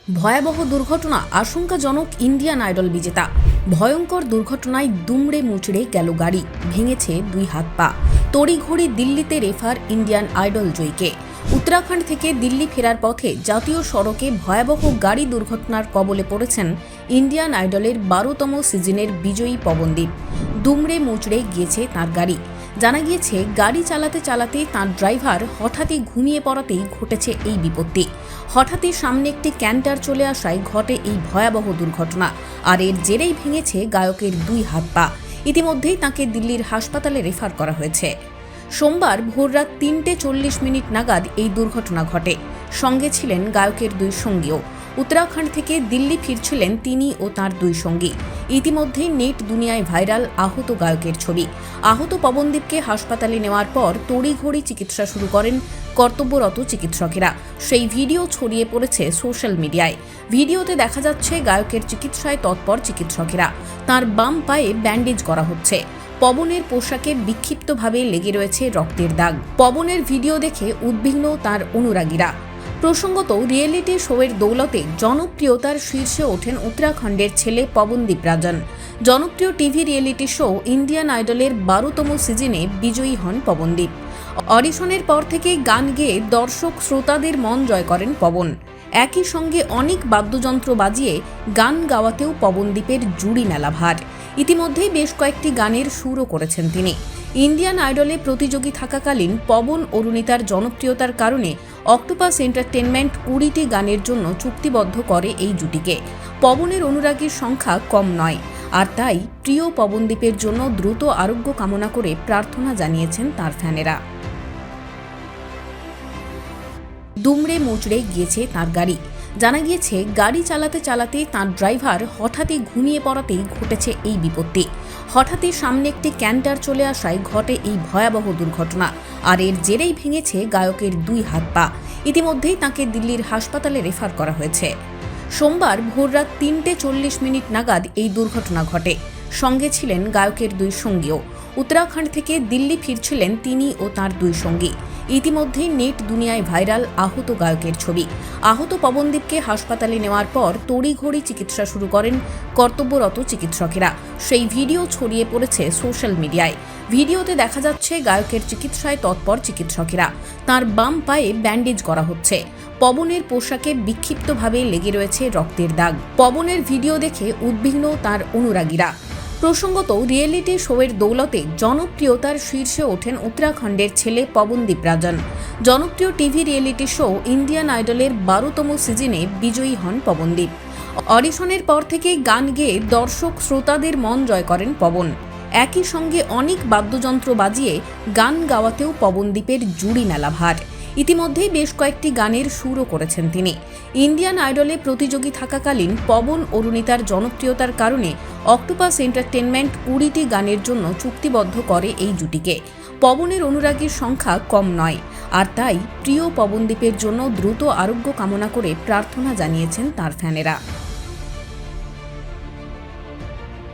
ভয়াবহ দুর্ঘটনা, আশঙ্কাজনক ইন্ডিয়ান আইডল বিজেতা। ভয়ঙ্কর দুর্ঘটনায় দুমড়ে মুচড়ে গেল গাড়ি, ভেঙেছে 2 হাত পা। তড়িঘড়ি দিল্লিতে রেফার ইন্ডিয়ান আইডল জয়ীকে। উত্তরাখণ্ড থেকে দিল্লি ফেরার পথে জাতীয় সড়কে ভয়াবহ গাড়ি দুর্ঘটনার কবলে পড়েছেন ইন্ডিয়ান আইডলের 12তম সিজনের বিজয়ী পবনদীপ। দুমড়ে মুচড়ে গিয়েছে তাঁর গাড়ি। জানা গিয়েছে, গাড়ি চালাতে চালাতে তাঁর ড্রাইভার হঠাৎই ঘুমিয়ে পড়াতেই ঘটেছে এই বিপত্তি। হঠাৎই সামনে একটি ক্যান্টার চলে আসায় ঘটে এই ভয়াবহ দুর্ঘটনা। আর এর জেরেই ভেঙেছে গায়কের 2 হাত পা। ইতিমধ্যেই তাঁকে দিল্লির হাসপাতালে রেফার করা হয়েছে। সোমবার ভোররাত 3:40 নাগাদ এই দুর্ঘটনা ঘটে। সঙ্গে ছিলেন গায়কের 2 সঙ্গীও। উত্তরাখণ্ড থেকে দিল্লি ফিরছিলেন তিনি ও তাঁর 2 সঙ্গী। ইতিমধ্যেই নেট দুনিয়ায় ভাইরাল আহত গায়কের ছবি। আহত পবনদীপকে হাসপাতালে নেওয়ার পর তড়িঘড়ি চিকিৎসা শুরু করেন কর্তব্যরত চিকিৎসকেরা। সেই ভিডিও ছড়িয়ে পড়েছে সোশ্যাল মিডিয়ায়। ভিডিওতে দেখা যাচ্ছে গায়কের চিকিৎসায় তৎপর চিকিৎসকেরা। তাঁর বাম পায়ে ব্যান্ডেজ করা হচ্ছে। পবনের পোশাকে বিক্ষিপ্তভাবে লেগে রয়েছে রক্তের দাগ। পবনের ভিডিও দেখে উদ্বিগ্ন তাঁর অনুরাগীরা। প্রসঙ্গত, রিয়েলিটি শোয়ের দৌলতে জনপ্রিয়তার শীর্ষে ওঠেন উত্তরাখণ্ডের ছেলে পবনদীপ রাজন। জনপ্রিয় টিভি রিয়েলিটি শো ইন্ডিয়ান আইডলের 12তম সিজনে বিজয়ী হন পবনদীপ। অডিশনের পর থেকেই গান গেয়ে দর্শক শ্রোতাদের মন জয় করেন পবন। একই সঙ্গে অনেক বাদ্যযন্ত্র বাজিয়ে গান গাওয়াতেও পবনদীপের জুড়ি মেলা ভার। ইতিমধ্যেই বেশ কয়েকটি গানের সুরও করেছেন তিনি। ইন্ডিয়ান আইডলে প্রতিযোগী থাকাকালীন পবন অরুণিতার জনপ্রিয়তার কারণে অক্টোপাস এন্টারটেনমেন্ট 20টি গানের জন্য চুক্তিবদ্ধ করে এই জুটিকে। পবনের অনুরাগীর সংখ্যা কম নয়, আর তাই প্রিয় পবনদীপের জন্য দ্রুত আরোগ্য কামনা করে প্রার্থনা জানিয়েছেন তাঁর ফ্যানেরা। দুমড়ে মুচড়ে গিয়েছে তাঁর গাড়ি। জানা গিয়েছে, গাড়ি চালাতে চালাতে তাঁর ড্রাইভার হঠাৎই ঘুমিয়ে পড়াতেই ঘটেছে এই বিপত্তি। হঠাৎই সামনে একটি ক্যান্টার চলে আসায় ঘটে এই ভয়াবহ দুর্ঘটনা। আর এর জেরেই ভেঙেছে গায়কের 2 হাত পা। ইতিমধ্যেই তাঁকে দিল্লির হাসপাতালে রেফার করা হয়েছে। সোমবার ভোররাত 3:40 নাগাদ এই দুর্ঘটনা ঘটে। সঙ্গে ছিলেন গায়কের 2 সঙ্গীও। উত্তরাখণ্ড থেকে দিল্লি ফিরছিলেন তিনি ও তাঁর 2 সঙ্গী। ইতিমধ্যেই নেট দুনিয়ায় ভাইরাল আহত গায়কের ছবি। আহত পবনদীপকে হাসপাতালে নেওয়ার পর তড়িঘড়ি চিকিৎসা শুরু করেন কর্তব্যরত চিকিৎসকেরা। সেই ভিডিও ছড়িয়ে পড়েছে সোশ্যাল মিডিয়ায়। ভিডিওতে দেখা যাচ্ছে গায়কের চিকিৎসায় তৎপর চিকিৎসকেরা। তাঁর বাম পায়ে ব্যান্ডেজ করা হচ্ছে। পবনের পোশাকে বিক্ষিপ্তভাবে লেগে রয়েছে রক্তের দাগ। পবনের ভিডিও দেখে উদ্বিগ্ন তাঁর অনুরাগীরা। প্রসঙ্গত, রিয়েলিটি শোয়ের দৌলতে জনপ্রিয়তার শীর্ষে ওঠেন উত্তরাখণ্ডের ছেলে পবনদীপ রাজন। জনপ্রিয় টিভি রিয়েলিটি শো ইন্ডিয়ান আইডলের 12তম সিজনে বিজয়ী হন পবনদীপ। অডিশনের পর থেকেই গান গেয়ে দর্শক শ্রোতাদের মন জয় করেন পবন। একই সঙ্গে অনেক বাদ্যযন্ত্র বাজিয়ে গান গাওয়াতেও পবনদীপের জুড়ি মেলা ভার। ইতিমধ্যেই বেশ কয়েকটি গানের সুরও করেছেন তিনি। ইন্ডিয়ান আইডলে প্রতিযোগী থাকাকালীন পবন অরুণিতার জনপ্রিয়তার কারণে অক্টোপাস এন্টারটেনমেন্ট 20টি গানের জন্য চুক্তিবদ্ধ করে এই জুটিকে। পবনের অনুরাগীর সংখ্যা কম নয়, আর তাই প্রিয় পবনদীপের জন্য দ্রুত আরোগ্য কামনা করে প্রার্থনা জানিয়েছেন তাঁর ফ্যানেরা।